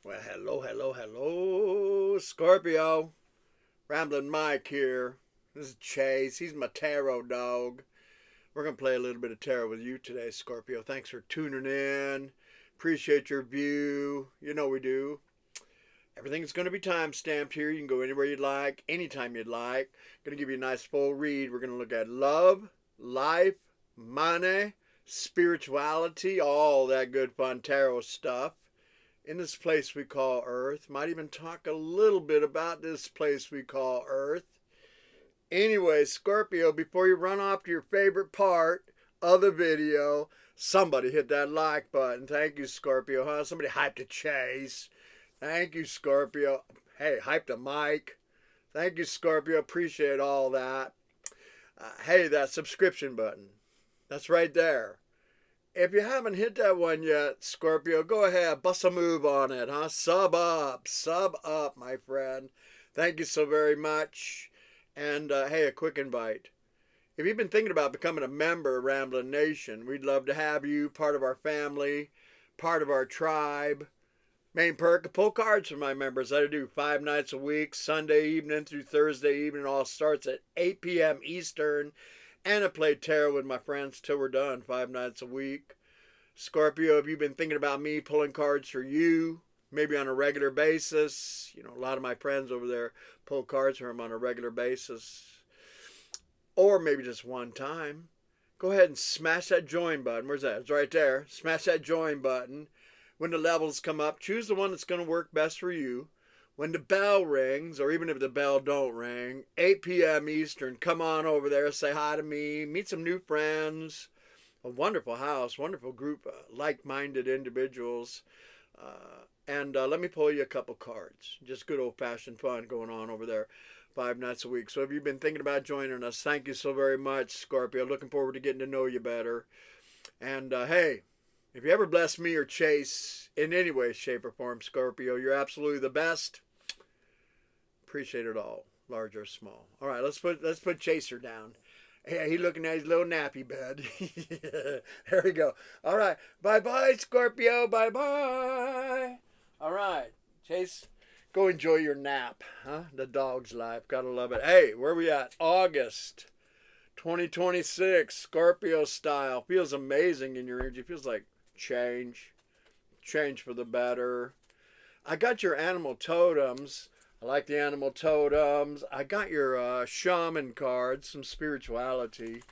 Well, hello, Scorpio. Ramblin' Mike here. This is Chase. He's my tarot dog. We're going to play a little bit of tarot with you today, Scorpio. Thanks for tuning in. Appreciate your view. You know we do. Everything's going to be time stamped here. You can go anywhere you'd like, anytime you'd like. Going to give you a nice full read. We're going to look at love, life, money, spirituality, all that good fun tarot stuff in this place we call Earth. Might even talk a little bit about this place we call Earth. Anyway, Scorpio, before you run off to your favorite part of the video, somebody hit that like button. Thank you, Scorpio, huh? Somebody hyped a Chase. Thank you, Scorpio. Hey, hyped a Mike. Thank you, Scorpio. Appreciate all that. Hey, that subscription button. That's right there. If you haven't hit that one yet, Scorpio, go ahead, bust a move on it, huh? Sub up, my friend. Thank you so very much. And hey, a quick invite. If you've been thinking about becoming a member of Ramblin' Nation, we'd love to have you part of our family, part of our tribe. Main perk, pull cards for my members. I do 5 nights a week, Sunday evening through Thursday evening. All starts at 8 p.m. Eastern. And I play tarot with my friends till we're done, 5 nights a week. Scorpio, if you've been thinking about me pulling cards for you, maybe on a regular basis, you know, a lot of my friends over there pull cards for them on a regular basis, or maybe just one time, go ahead and smash that join button. Where's that? It's right there. Smash that join button. When the levels come up, choose the one that's going to work best for you. When the bell rings, or even if the bell don't ring, 8 p.m. Eastern, come on over there, say hi to me, meet some new friends. A wonderful house, wonderful group, like-minded individuals. And let me pull you a couple cards. Just good old-fashioned fun going on over there 5 nights a week. So if you've been thinking about joining us, thank you so very much, Scorpio. Looking forward to getting to know you better. And hey, if you ever bless me or Chase in any way, shape, or form, Scorpio, you're absolutely the best. Appreciate it all, large or small. All right, let's put Chaser down. Hey, he's looking at his little nappy bed. There we go. All right, bye-bye, Scorpio, bye-bye. All right, Chase, go enjoy your nap, huh? The dog's life, gotta love it. Hey, where we at? August 2026, Scorpio style. Feels amazing in your energy. Feels like change for the better. I got your animal totems. I like the animal totems. I got your shaman cards, some spirituality.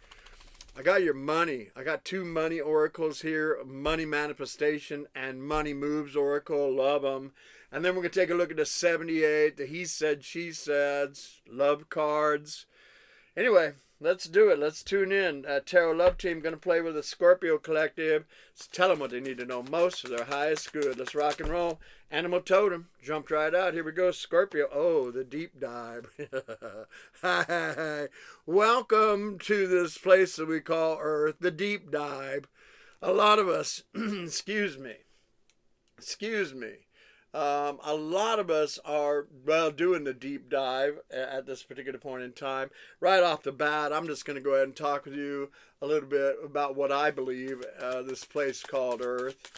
I got your money. I got 2 money oracles here, money manifestation and money moves oracle. Love them. And then we're going to take a look at the 78, the he said, she said, love cards. Anyway, let's do it. Let's tune in. Tarot Love Team going to play with the Scorpio Collective. Let's tell them what they need to know most for their highest good. Let's rock and roll. Animal Totem. Jumped right out. Here we go, Scorpio. Oh, the deep dive. Hi. Welcome to this place that we call Earth, the deep dive. A lot of us, excuse me. A lot of us are, well, doing the deep dive at this particular point in time. Right off the bat, I'm just going to go ahead and talk with you a little bit about what I believe this place called Earth.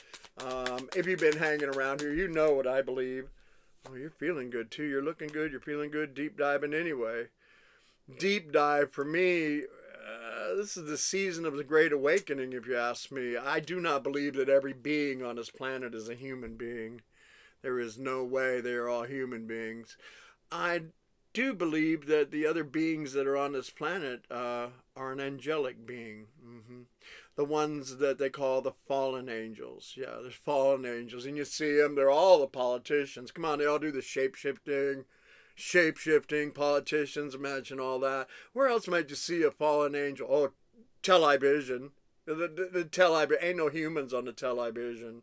If you've been hanging around here, you know what I believe. Oh, you're feeling good too. You're looking good. You're feeling good. Deep diving anyway. Deep dive for me. This is the season of the Great Awakening, if you ask me. I do not believe that every being on this planet is a human being. There is no way they are all human beings. I do believe that the other beings that are on this planet are an angelic being. The ones that they call the fallen angels. Yeah, there's fallen angels. And you see them, they're all the politicians. Come on, they all do the shape-shifting politicians. Imagine all that. Where else might you see a fallen angel? Oh, television. The television. Ain't no humans on the television.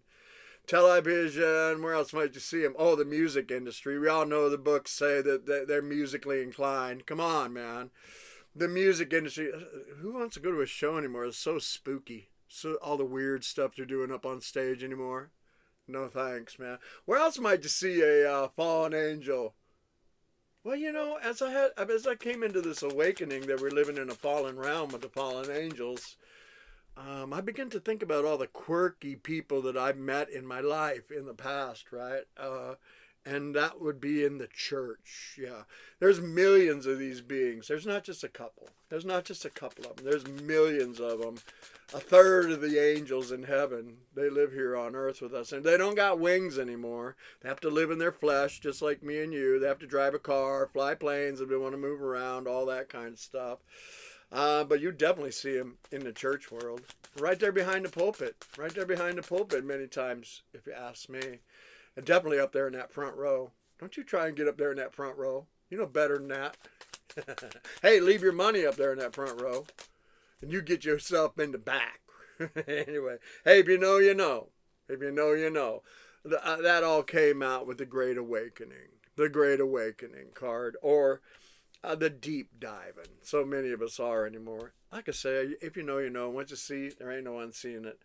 Television, where else might you see them? Oh, the music industry. We all know the books say that they're musically inclined. Come on, man. The music industry. Who wants to go to a show anymore? It's so spooky. So all the weird stuff they're doing up on stage anymore. No thanks, man. Where else might you see a fallen angel? Well, you know, as I came into this awakening that we're living in a fallen realm with the fallen angels, I begin to think about all the quirky people that I've met in my life in the past, right? And that would be in the church. Yeah. There's millions of these beings. There's not just a couple. There's not just a couple of them. There's millions of them. A third of the angels in heaven, they live here on earth with us. And they don't got wings anymore. They have to live in their flesh, just like me and you. They have to drive a car, fly planes if they want to move around, all that kind of stuff. But you definitely see them in the church world. Right there behind the pulpit. Right there behind the pulpit many times, if you ask me. And definitely up there in that front row. Don't you try and get up there in that front row. You know better than that. Hey, leave your money up there in that front row. And you get yourself in the back. Anyway, hey, if you know, you know. If you know, you know. That all came out with the Great Awakening. The Great Awakening card. Or the deep diving. So many of us are anymore. Like I say, if you know, you know. Once you see it, there ain't no unseeing it.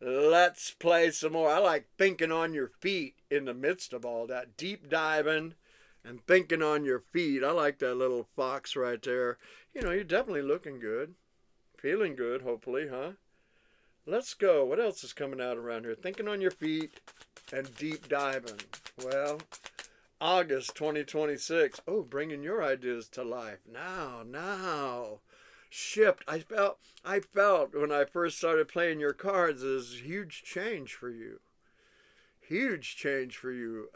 Let's play some more. I like thinking on your feet in the midst of all that. Deep diving and thinking on your feet. I like that little fox right there. You know, you're definitely looking good. Feeling good, hopefully, huh? Let's go. What else is coming out around here? Thinking on your feet and deep diving. Well, August 2026. Oh, bringing your ideas to life. Now. Shift. I felt when I first started playing your cards is huge change for you. Huge change for you.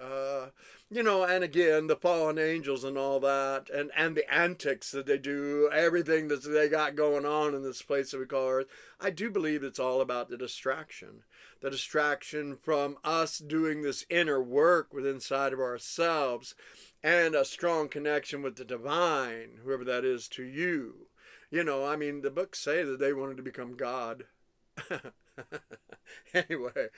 You know, and again, the fallen angels and all that, and the antics that they do, everything that they got going on in this place that we call Earth. I do believe it's all about the distraction. The distraction from us doing this inner work within inside of ourselves and a strong connection with the divine, whoever that is to you. You know, I mean, the books say that they wanted to become God. anyway,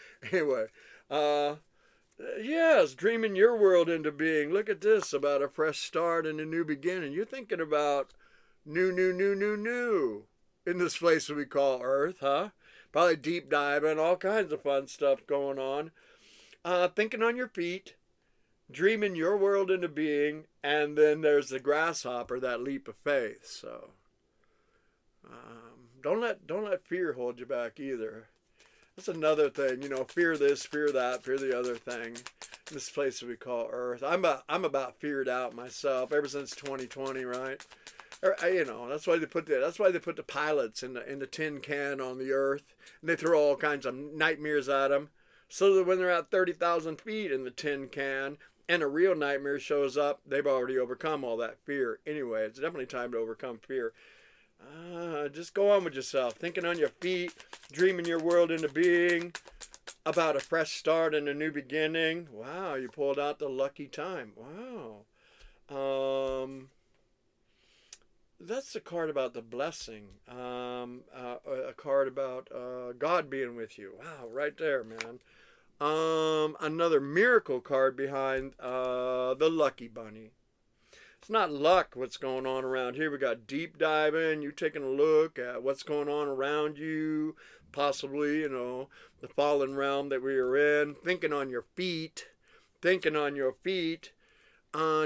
yes, dreaming your world into being. Look at this, about a fresh start and a new beginning. You're thinking about new in this place that we call Earth, huh? Probably deep diving, all kinds of fun stuff going on. Thinking on your feet, dreaming your world into being, and then there's the grasshopper, that leap of faith. So don't let fear hold you back either. That's another thing, you know, fear this, fear that, fear the other thing. This place that we call Earth. I'm about feared out myself ever since 2020, right? You know, that's why they put the pilots in the tin can on the Earth, and they throw all kinds of nightmares at them, so that when they're at 30,000 feet in the tin can and a real nightmare shows up, they've already overcome all that fear. Anyway, it's definitely time to overcome fear. Just go on with yourself, thinking on your feet, dreaming your world into being, about a fresh start and a new beginning. Wow, you pulled out the lucky time. Wow. That's a card about the blessing. A card about God being with you. Wow, right there, man. Another miracle card behind the lucky bunny. It's not luck what's going on around here. We got deep diving, you taking a look at what's going on around you, possibly, you know, the fallen realm that we are in, thinking on your feet,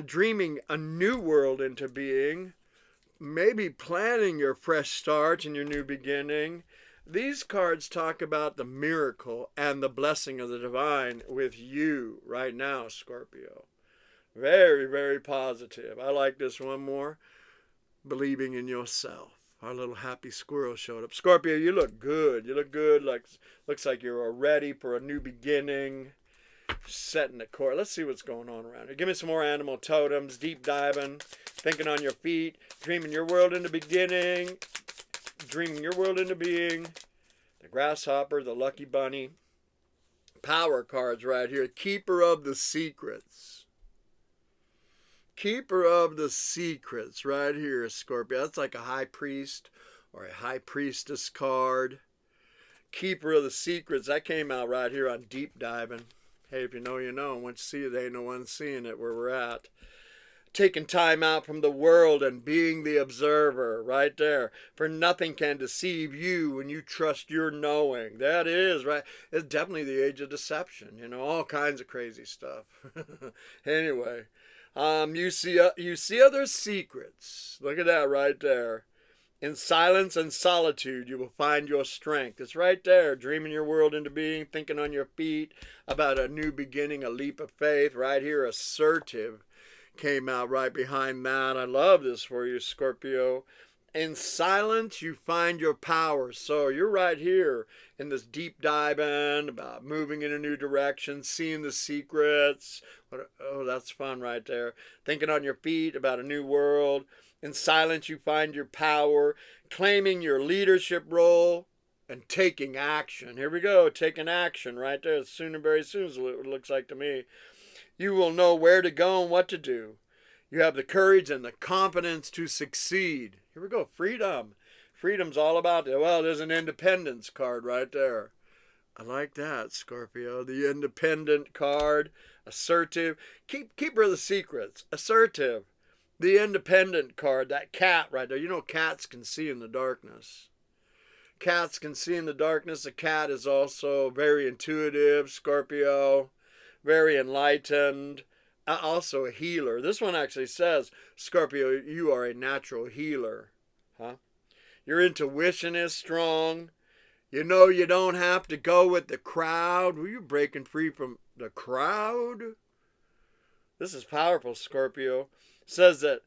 dreaming a new world into being, maybe planning your fresh start and your new beginning. These cards talk about the miracle and the blessing of the divine with you right now, Scorpio. Very, very positive. I like this one more. Believing in yourself. Our little happy squirrel showed up. Scorpio, you look good. You look good. Looks like you're ready for a new beginning. Setting the course. Let's see what's going on around here. Give me some more animal totems. Deep diving. Thinking on your feet. Dreaming your world into beginning. Dreaming your world into being. The grasshopper. The lucky bunny. Power cards right here. Keeper of the secrets. Keeper of the secrets right here, Scorpio. That's like a high priest or a high priestess card. Keeper of the secrets. That came out right here on deep diving. Hey, if you know, you know. Once you see it, there ain't no one seeing it where we're at. Taking time out from the world and being the observer right there. For nothing can deceive you when you trust your knowing. That is, right? It's definitely the age of deception. You know, all kinds of crazy stuff. Anyway. You see other secrets. Look at that right there. In silence and solitude, you will find your strength. It's right there. Dreaming your world into being, thinking on your feet about a new beginning, a leap of faith. Right here, assertive came out right behind that. I love this for you, Scorpio. In silence, you find your power. So you're right here in this deep diving about moving in a new direction, seeing the secrets. Oh, that's fun right there. Thinking on your feet about a new world. In silence, you find your power, claiming your leadership role, and taking action. Here we go, taking action right there. Soon and very soon is what it looks like to me. You will know where to go and what to do. You have the courage and the confidence to succeed. Here we go, freedom. Freedom's all about it. Well, there's an independence card right there. I like that, Scorpio. The independent card, assertive. Keeper of the secrets, assertive. The independent card, that cat right there. You know cats can see in the darkness. Cats can see in the darkness. A cat is also very intuitive, Scorpio. Very enlightened. Also a healer. This one actually says, Scorpio, you are a natural healer. Huh? Your intuition is strong. You know you don't have to go with the crowd. Were you breaking free from the crowd? This is powerful, Scorpio. Says that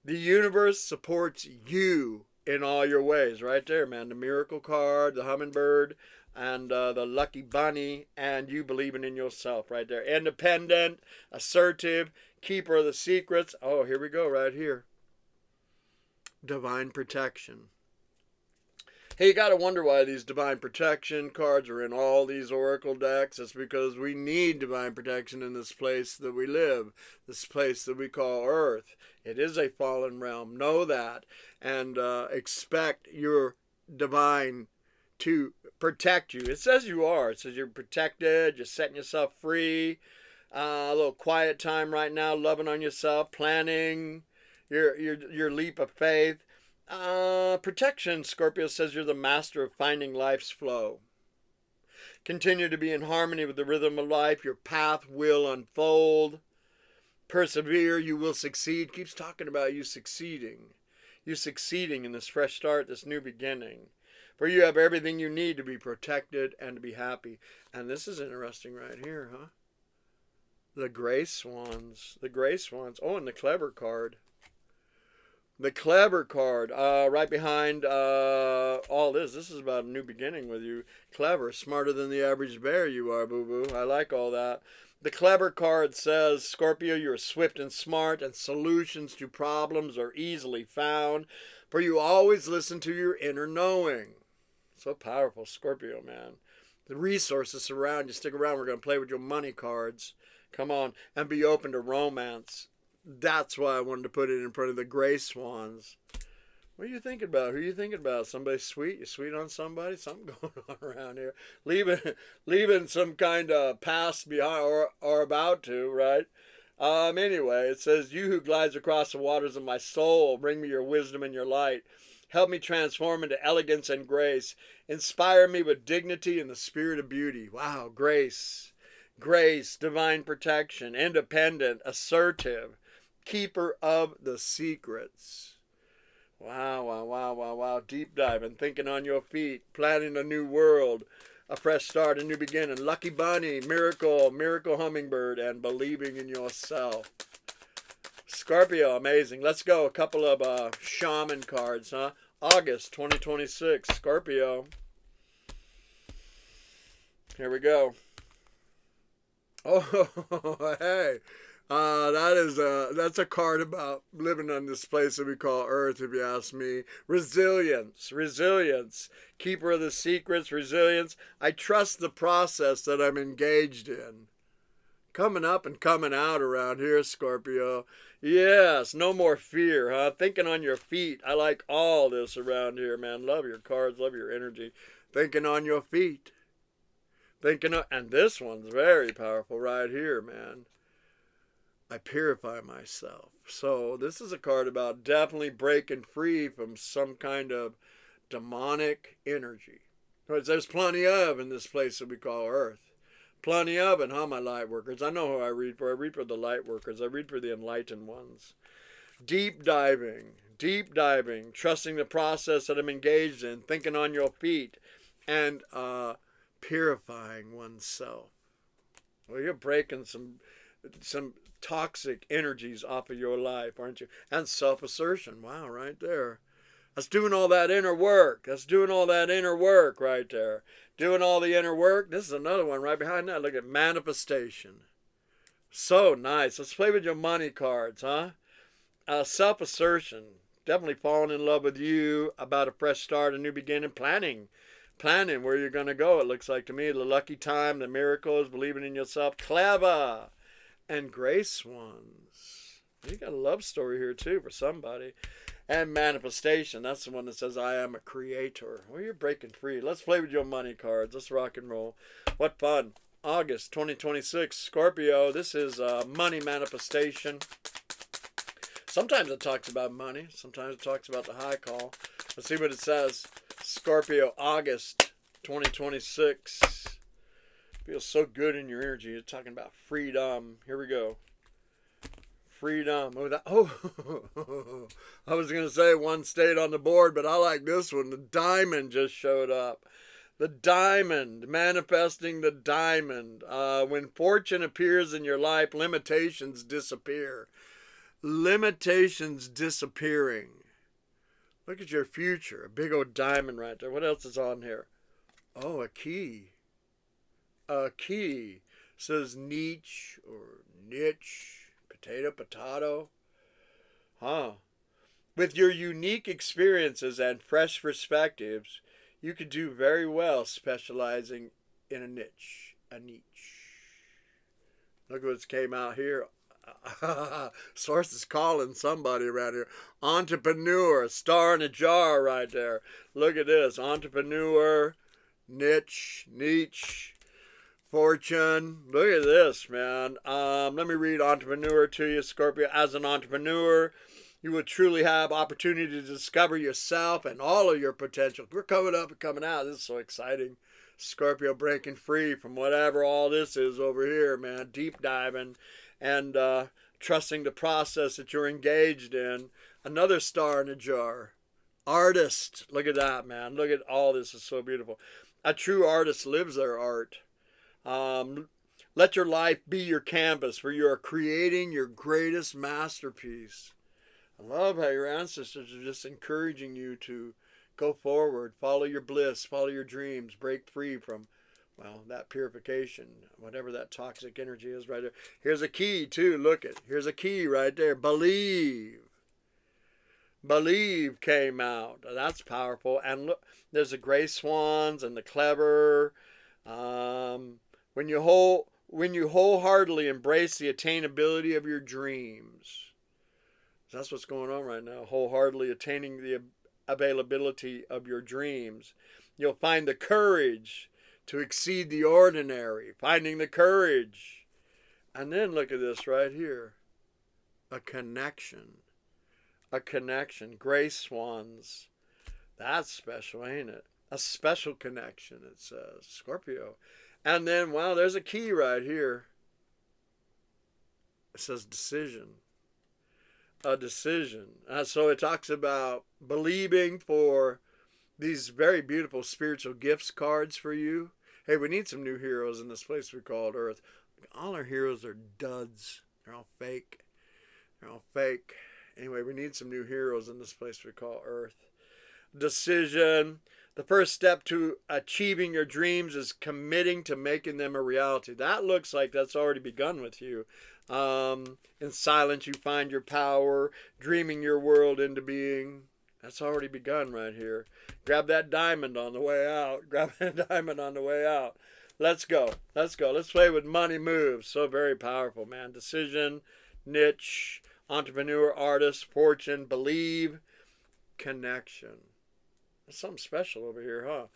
the universe supports you in all your ways. Right there, man. The miracle card, the hummingbird, and the lucky bunny, and you believing in yourself right there. Independent, assertive, keeper of the secrets. Oh, here we go right here. Divine protection. Hey, you got to wonder why these divine protection cards are in all these oracle decks. It's because we need divine protection in this place that we live, this place that we call Earth. It is a fallen realm. Know that, and expect your divine to protect you. It says you are. It says you're protected. You're setting yourself free. A little quiet time right now, loving on yourself, planning your leap of faith. Protection, Scorpio says you're the master of finding life's flow. Continue to be in harmony with the rhythm of life. Your path will unfold. Persevere, you will succeed. Keeps talking about you succeeding. You succeeding in this fresh start, this new beginning. For you have everything you need to be protected and to be happy. And this is interesting right here, huh? The Gray Swans. The Gray Swans. Oh, and the Clever card. The Clever card, right behind all this. This is about a new beginning with you. Clever, smarter than the average bear you are, boo-boo. I like all that. The Clever card says, Scorpio, you're swift and smart, and solutions to problems are easily found, for you always listen to your inner knowing. So powerful, Scorpio, man. The resources surround you. Stick around. We're going to play with your money cards. Come on. And be open to romance. That's why I wanted to put it in front of the Gray Swans. What are you thinking about? Who are you thinking about? Somebody sweet? You sweet on somebody? Something going on around here. Leaving some kind of past behind or about to, right? Anyway, it says, you who glides across the waters of my soul, bring me your wisdom and your light. Help me transform into elegance and grace. Inspire me with dignity and the spirit of beauty. Wow, grace. Grace, divine protection, independent, assertive, keeper of the secrets. Wow, wow, wow, wow, wow. Deep diving, thinking on your feet, planning a new world, a fresh start, a new beginning. Lucky bunny, miracle, miracle hummingbird, and believing in yourself. Scorpio, amazing. Let's go. A couple of shaman cards, huh? August 2026, Scorpio. Here we go. Oh, hey. That's a card about living on this place that we call Earth, if you ask me. Resilience, keeper of the secrets, resilience. I trust the process that I'm engaged in. Coming up and coming out around here, Scorpio. Yes, no more fear, huh? Thinking on your feet. I like all this around here, man. Love your cards, love your energy. Thinking on your feet. And this one's very powerful right here, man. I purify myself. So this is a card about definitely breaking free from some kind of demonic energy. There's plenty of in this place that we call Earth. Plenty of it, huh, my light workers? I know who I read for. I read for the light workers. I read for the enlightened ones. Deep diving deep diving, trusting the process that I'm engaged in, thinking on your feet, and purifying oneself. Well, you're breaking some toxic energies off of your life, aren't you? And self-assertion. Wow, right there. That's doing all that inner work. That's doing all that inner work right there. Doing all the inner work. This is another one right behind that. Look at manifestation. So nice. Let's play with your money cards, huh? Self-assertion. Definitely falling in love with you, about a fresh start, a new beginning, planning where you're going to go, it looks like to me. The lucky time, the miracles, believing in yourself. Clever. And grace ones. You got a love story here too for somebody. And manifestation. That's the one that says, I am a creator. Well, you're breaking free. Let's play with your money cards. Let's rock and roll. What fun. August 2026. Scorpio. This is money manifestation. Sometimes it talks about money. Sometimes it talks about the high call. Let's see what it says. Scorpio, August 2026. Feels so good in your energy. You're talking about freedom. Here we go. Freedom. I was going to say one stayed on the board, but I like this one. The diamond just showed up. The diamond. Manifesting the diamond. When fortune appears in your life, limitations disappear. Limitations disappearing. Look at your future. A big old diamond right there. What else is on here? Oh, a key. A key. It says niche or niche. Potato. Huh. With your unique experiences and fresh perspectives, you could do very well specializing in a niche. A niche. Look what's came out here. Source is calling somebody around here. Entrepreneur, star in a jar right there. Look at this. Entrepreneur, niche, fortune. Look at this, man. Let me read entrepreneur to you, Scorpio. As an entrepreneur, you will truly have opportunity to discover yourself and all of your potential. We're coming up and coming out. This is so exciting. Scorpio breaking free from whatever all this is over here, man. Deep diving. And trusting the process that you're engaged in. Another star in a jar. Artist. Look at that, man. Look at all this. Is so beautiful. A true artist lives their art. Let your life be your canvas where you are creating your greatest masterpiece. I love how your ancestors are just encouraging you to go forward, follow your bliss, follow your dreams, break free from, well, that purification, whatever that toxic energy is right there. Here's a key too. Look it. Here's a key right there. Believe. Believe came out. That's powerful. And look, there's the gray swans and the clever. When you wholeheartedly embrace the attainability of your dreams. That's what's going on right now. Wholeheartedly attaining the availability of your dreams. You'll find the courage to exceed the ordinary, finding the courage. And then look at this right here. A connection. A connection. Gray swans. That's special, ain't it? A special connection, it says. Scorpio. And then, wow, there's a key right here. It says decision. A decision. So it talks about believing for these very beautiful spiritual gifts cards for you. Hey, we need some new heroes in this place we call Earth. All our heroes are duds. They're all fake. They're all fake. Anyway, we need some new heroes in this place we call Earth. Decision. The first step to achieving your dreams is committing to making them a reality. That looks like that's already begun with you. In silence, you find your power, dreaming your world into being. That's already begun right here. Grab that diamond on the way out. Grab that diamond on the way out. Let's go. Let's go. Let's play with money moves. So very powerful, man. Decision, niche, entrepreneur, artist, fortune, believe, connection. There's something special over here, huh?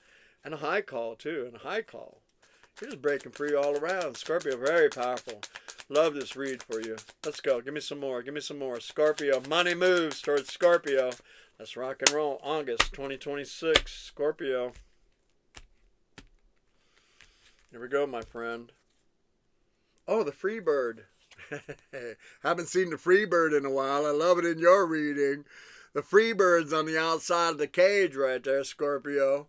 And a high call, too. And a high call. You're just breaking free all around. Scorpio, very powerful. Love this read for you. Let's go. Give me some more. Give me some more. Scorpio. Money moves towards Scorpio. Let's rock and roll. August 2026. Scorpio. Here we go, my friend. Oh, the free bird. Haven't seen the free bird in a while. I love it in your reading. The free birds on the outside of the cage right there, Scorpio.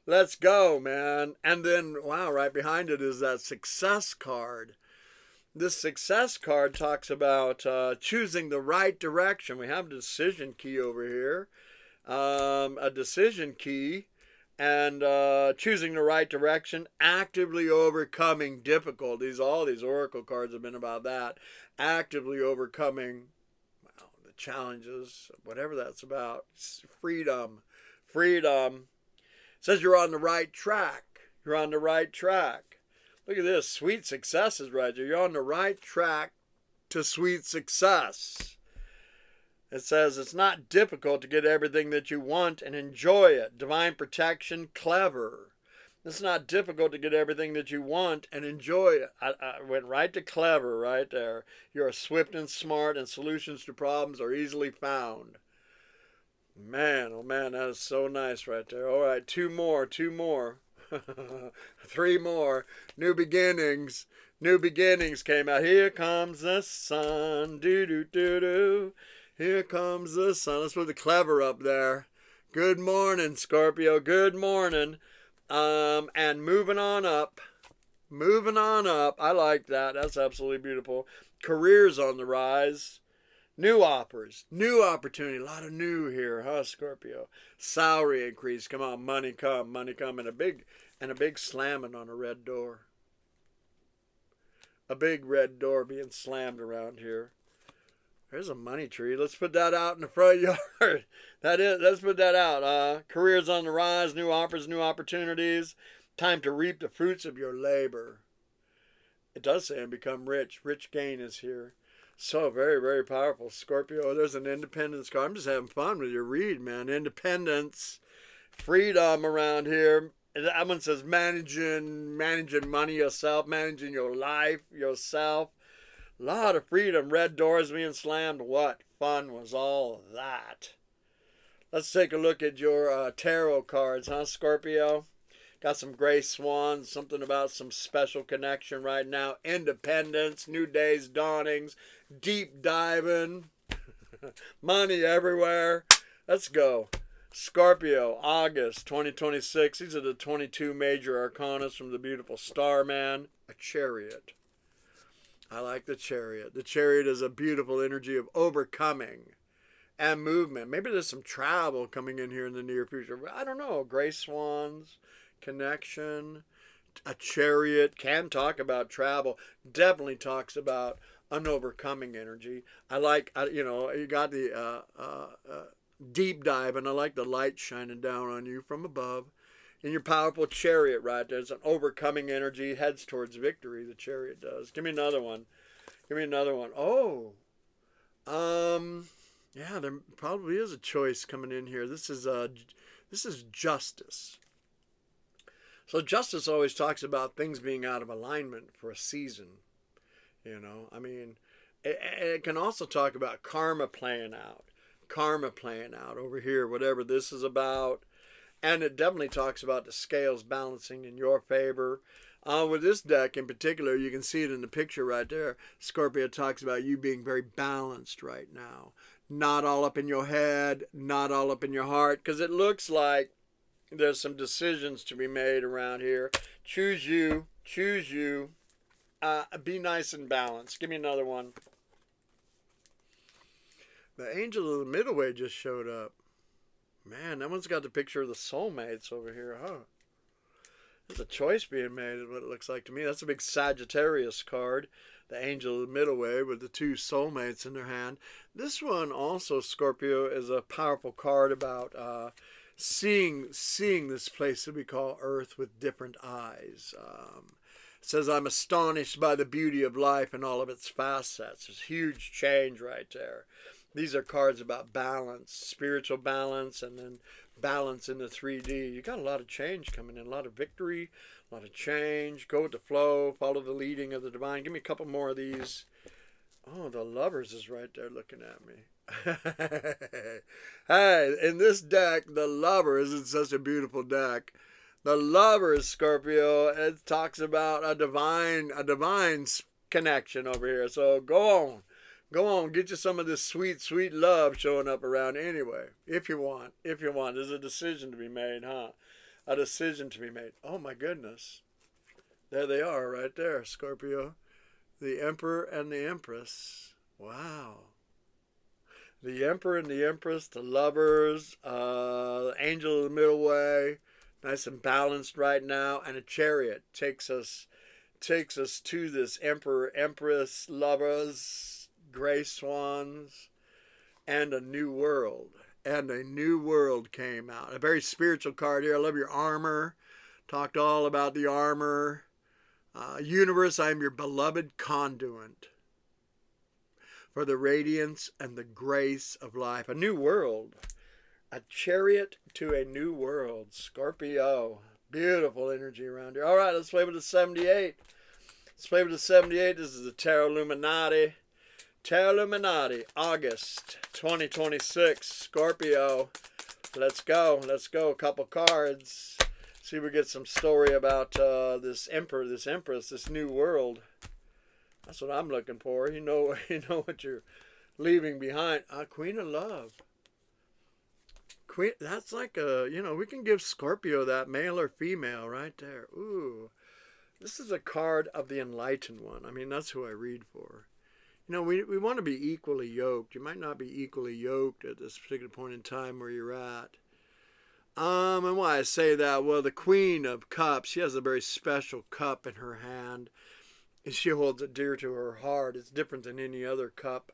Let's go, man. And then, wow, right behind it is that success card. This success card talks about choosing the right direction. We have a decision key over here. A decision key. And choosing the right direction, actively overcoming difficulties. All these oracle cards have been about that. Actively overcoming, well, the challenges, whatever that's about. Freedom. Freedom. It says you're on the right track. You're on the right track. Look at this. Sweet successes right there. You're on the right track to sweet success. It says it's not difficult to get everything that you want and enjoy it. Divine protection, clever. It's not difficult to get everything that you want and enjoy it. I went right to clever right there. You're swift and smart, and solutions to problems are easily found. Man, oh man, that is so nice right there. All right, two more. 3 more. New beginnings. New beginnings came out. Here comes the sun. Do-do-do-do. Here comes the sun. Let's put the clever up there. Good morning, Scorpio. Good morning. And moving on up. Moving on up. I like that. That's absolutely beautiful. Careers on the rise. New offers. New opportunity. A lot of new here, huh, Scorpio? Salary increase. Come on, money come. Money come. And a big slamming on a red door. A big red door being slammed around here. There's a money tree. Let's put that out in the front yard. Let's put that out. Careers on the rise, new offers, new opportunities. Time to reap the fruits of your labor. It does say and become rich. Rich gain is here. So very, very powerful. Scorpio, there's an independence card. I'm just having fun with your read, man. Independence, freedom around here. That one says managing money yourself, managing your life yourself. A lot of freedom. Red doors being slammed. What fun was all that? Let's take a look at your tarot cards, huh, Scorpio? Got some gray swans, something about some special connection right now. Independence, new days, dawnings, deep diving, money everywhere. Let's go. Scorpio, August 2026. These are the 22 major arcanas from the beautiful Starman. A chariot. I like the chariot. The chariot is a beautiful energy of overcoming and movement. Maybe there's some travel coming in here in the near future. I don't know. Gray swans, connection, a chariot can talk about travel. Definitely talks about an overcoming energy. I like, you got the deep dive, and I like the light shining down on you from above. In your powerful chariot right there, it's an overcoming energy, heads towards victory, the chariot does. Give me another one. Give me another one. Oh, yeah, there probably is a choice coming in here. This is justice. So justice always talks about things being out of alignment for a season. I mean, it can also talk about karma playing out. Karma playing out over here, whatever this is about. And it definitely talks about the scales balancing in your favor. With this deck in particular, you can see it in the picture right there. Scorpio talks about you being very balanced right now. Not all up in your head, not all up in your heart. Because it looks like there's some decisions to be made around here. Choose you. Choose you. Be nice and balanced. Give me another one. The angel of the middle way just showed up. Man, that one's got the picture of the soulmates over here, huh? There's a choice being made, is what it looks like to me. That's a big Sagittarius card. The angel of the middle way with the 2 soulmates in their hand. This one also, Scorpio, is a powerful card about seeing this place that we call Earth with different eyes. It says, I'm astonished by the beauty of life and all of its facets. There's huge change right there. These are cards about balance, spiritual balance, and then balance in the 3D. You got a lot of change coming in, a lot of victory, a lot of change. Go with the flow, follow the leading of the divine. Give me a couple more of these. Oh, the Lovers is right there looking at me. Hey, in this deck, the Lovers is such a beautiful deck. The Lovers, Scorpio, it talks about a divine connection over here. So go on. Go on, get you some of this sweet, sweet love showing up around anyway. If you want. If you want. There's a decision to be made, huh? A decision to be made. Oh my goodness. There they are right there, Scorpio. The Emperor and the Empress. Wow. The Emperor and the Empress, the lovers, Angel of the Middle Way, nice and balanced right now, and a Chariot takes us to this Emperor, Empress, lovers, gray swans, and a new world. And a new world came out. A very spiritual card here. I love your armor. Talked all about the armor. Universe, I am your beloved conduit for the radiance and the grace of life. A new world. A chariot to a new world. Scorpio. Beautiful energy around here. All right, let's play with the 78. Let's play with the 78. This is the Tarot Illuminati. Tarot Illuminati, August 2026. Scorpio. Let's go. Let's go. A couple cards. See if we get some story about this Emperor, this Empress, this new world. That's what I'm looking for. You know what you're leaving behind. Queen of Love. Queen. That's like a, we can give Scorpio that, male or female, right there. Ooh, this is a card of the Enlightened One. I mean, that's who I read for. We want to be equally yoked. You might not be equally yoked at this particular point in time where you're at. And why I say that? Well, the Queen of Cups, she has a very special cup in her hand. She holds it dear to her heart. It's different than any other cup.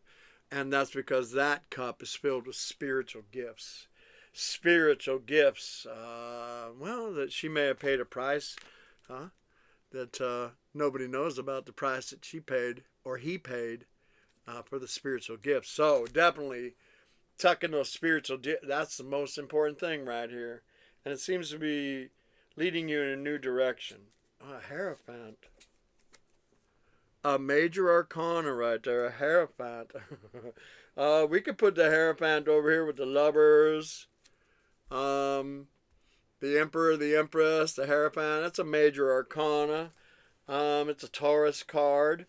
And that's because that cup is filled with spiritual gifts. Spiritual gifts. That she may have paid a price, that nobody knows about, the price that she paid or he paid for the spiritual gifts. So definitely tuck in those spiritual gifts. That's the most important thing right here. And it seems to be leading you in a new direction. A Hierophant. A major arcana right there, a Hierophant. We could put the Hierophant over here with the lovers, the Emperor, the Empress, the Hierophant. That's a major arcana. It's a Taurus card.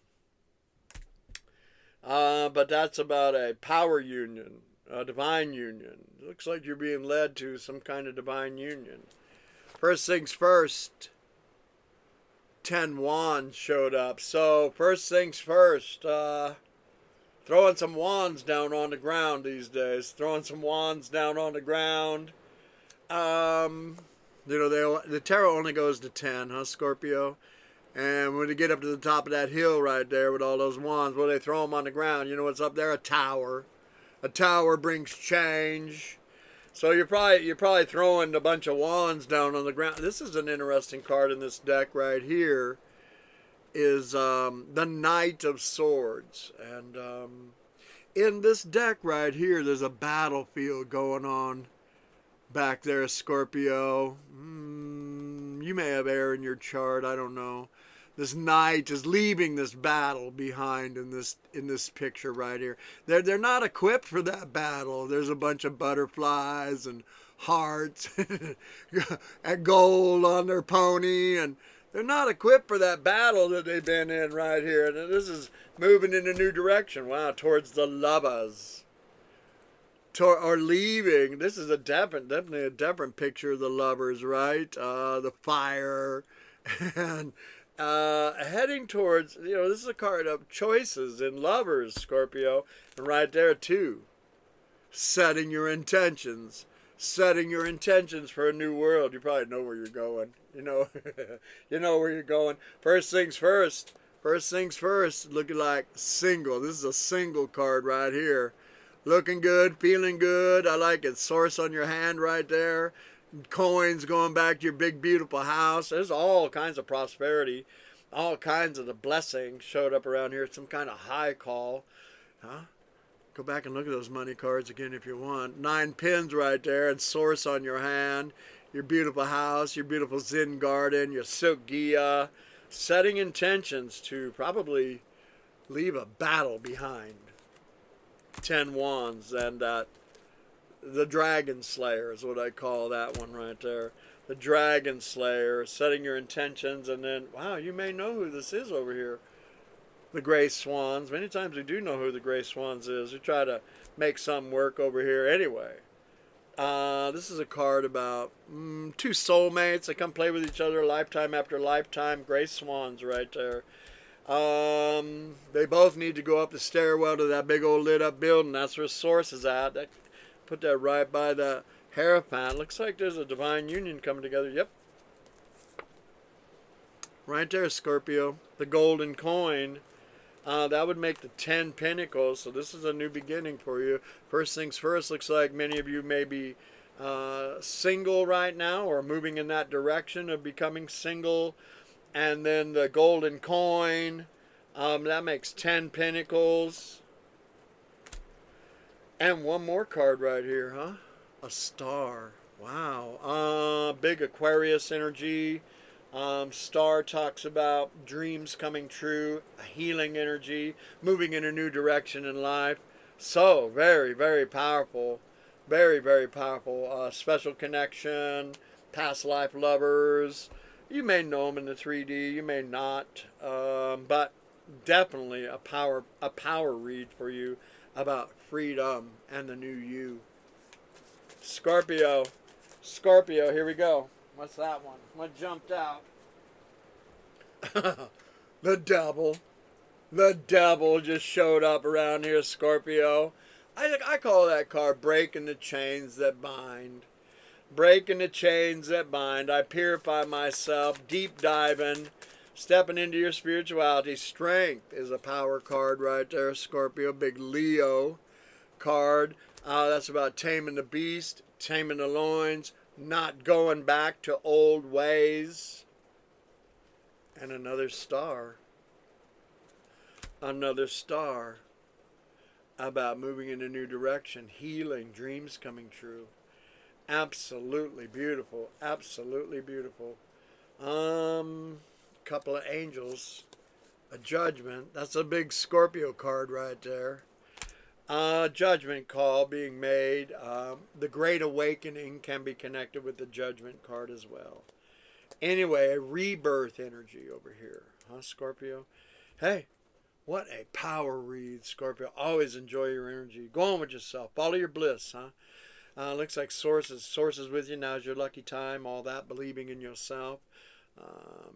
But that's about a power union, a divine union. It looks like you're being led to some kind of divine union. First things first. 10 wands showed up. So first things first, throwing some wands down on the ground these days. Throwing some wands down on the ground. The tarot only goes to 10, huh, Scorpio? And when you get up to the top of that hill right there with all those wands, they throw them on the ground. You know what's up there? A tower. A tower brings change. So you're probably throwing a bunch of wands down on the ground. This is an interesting card in this deck right here. Is the Knight of Swords, and in this deck right here, there's a battlefield going on back there, Scorpio. You may have air in your chart. I don't know. This knight is leaving this battle behind in this picture right here. They're not equipped for that battle. There's a bunch of butterflies and hearts and gold on their pony, and they're not equipped for that battle that they've been in right here. And this is moving in a new direction. Wow, towards the lovers. Or leaving. This is definitely a different picture of the lovers, right? The fire and heading towards, this is a card of choices in lovers, Scorpio. And right there, too. Setting your intentions. Setting your intentions for a new world. You probably know where you're going. You know where you're going. First things first. First things first. Looking like single. This is a single card right here. Looking good, feeling good. I like it. Source on your hand right there. Coins going back to your big, beautiful house. There's all kinds of prosperity. All kinds of the blessings showed up around here. Some kind of high call. Huh? Go back and look at those money cards again if you want. 9 pins right there, and source on your hand. Your beautiful house, your beautiful Zen garden, your silk gia. Setting intentions to probably leave a battle behind. 10 wands, and the Dragon Slayer is what I call that one right there. The Dragon Slayer, setting your intentions, and then, wow, you may know who this is over here. the Gray Swans. Many times we do know who the Gray Swans is. We try to make something work over here anyway. This is a card about two soulmates that come play with each other lifetime after lifetime. Gray Swans right there. They both need to go up the stairwell to that big old lit up building. That's where Source is at. Put that right by the Hierophant. Looks like there's a divine union coming together. Yep. Right there, Scorpio. The golden coin. That would make the 10 Pentacles. So this is a new beginning for you. First things first, looks like many of you may be single right now or moving in that direction of becoming single. And then the golden coin. That makes 10 Pentacles. And one more card right here, huh? A star. Wow. Big Aquarius energy. Star talks about dreams coming true, a healing energy, moving in a new direction in life. So, very, very powerful. Very, very powerful. Special connection, past life lovers. You may know them in the 3D, you may not. But definitely a power read for you about freedom and the new you. Scorpio. Scorpio, here we go. What's that one? What jumped out? The devil. The devil just showed up around here, Scorpio. I call that card breaking the chains that bind. Breaking the chains that bind. I purify myself, deep diving, stepping into your spirituality. Strength is a power card right there, Scorpio. Big Leo card. That's about taming the beast, taming the loins, not going back to old ways. And another star. Another star. About moving in a new direction, healing, dreams coming true. Absolutely beautiful. Absolutely beautiful. Couple of angels. A judgment. That's a big Scorpio card right there. Judgment call being made. The Great Awakening can be connected with the Judgment card as well. Anyway, a rebirth energy over here. Huh, Scorpio? Hey, what a power read, Scorpio. Always enjoy your energy. Go on with yourself. Follow your bliss, huh? Looks like sources with you. Now's your lucky time. All that, believing in yourself.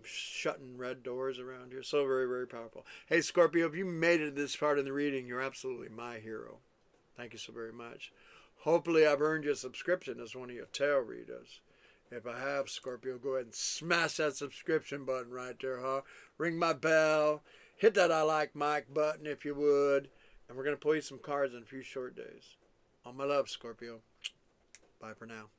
Shutting red doors around here. So very, very powerful. Hey, Scorpio, if you made it to this part in the reading, you're absolutely my hero. Thank you so very much. Hopefully, I've earned you a subscription as one of your tarot readers. If I have, Scorpio, go ahead and smash that subscription button right there, huh? Ring my bell. Hit that I like Mike button if you would. And we're going to pull you some cards in a few short days. All my love, Scorpio. Bye for now.